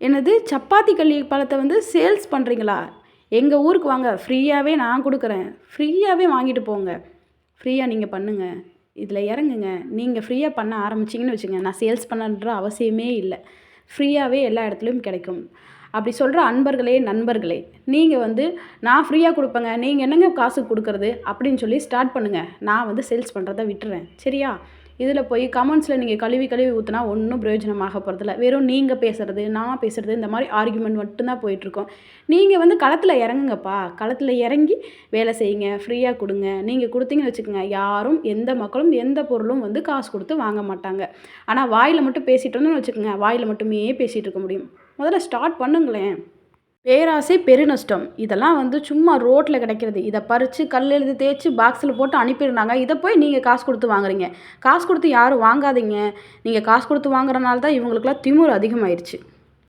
என்னது சப்பாத்தி கள்ளி பழத்தை வந்து சேல்ஸ் பண்ணுறீங்களா? எங்கள் ஊருக்கு வாங்க, ஃப்ரீயாகவே நான் கொடுக்குறேன். ஃப்ரீயாகவே வாங்கிட்டு போங்க. ஃப்ரீயாக நீங்கள் பண்ணுங்க. இதில் இறங்குங்க. நீங்கள் ஃப்ரீயாக பண்ண ஆரம்பிச்சிங்கன்னு வச்சுங்க, நான் சேல்ஸ் பண்ணணுன்ற அவசியமே இல்லை. ஃப்ரீயாகவே எல்லா இடத்துலையும் கிடைக்கும். அப்படி சொல்கிற அன்பர்களே, நண்பர்களே, நீங்கள் வந்து நான் ஃப்ரீயாக கொடுப்பேங்க, நீங்கள் என்னங்க காசு கொடுக்குறது அப்படின்னு சொல்லி ஸ்டார்ட் பண்ணுங்கள். நான் வந்து சேல்ஸ் பண்ணுறத விட்டுறேன். சரியா? இதில் போய் கமெண்ட்ஸில் நீங்கள் கழுவி கழுவி ஊற்றினா ஒன்றும் பிரயோஜனமாக போகிறதில்ல. வெறும் நீங்கள் பேசுகிறது, நான் பேசுகிறது, இந்த மாதிரி ஆர்கியூமெண்ட் மட்டும்தான் போயிட்டுருக்கோம். நீங்கள் வந்து களத்தில் இறங்குங்கப்பா. களத்தில் இறங்கி வேலை செய்யுங்க. ஃப்ரீயாக கொடுங்க. நீங்கள் கொடுத்தீங்கன்னு வச்சுக்கோங்க, யாரும் எந்த மக்களும் எந்த பொருளும் வந்து காசு கொடுத்து வாங்க மாட்டாங்க. ஆனால் வாயில் மட்டும் பேசிகிட்டு இருந்தோம்னு வச்சுக்கோங்க, வாயில் மட்டுமே பேசிகிட்டு இருக்க முடியும். முதல்ல ஸ்டார்ட் பண்ணுங்களேன். பேராசை பெருநஷ்டம். இதெல்லாம் வந்து சும்மா ரோட்டில் கிடைக்கிறது. இதை பறித்து கல் எழுதி தேய்ச்சி பாக்ஸில் போட்டு அனுப்பியிருந்தாங்க. இதை போய் நீங்கள் காசு கொடுத்து வாங்குறீங்க. காசு கொடுத்து யாரும் வாங்காதீங்க. நீங்கள் காசு கொடுத்து வாங்குறனால தான் இவங்களுக்குலாம் திமிரு அதிகமாயிருச்சு.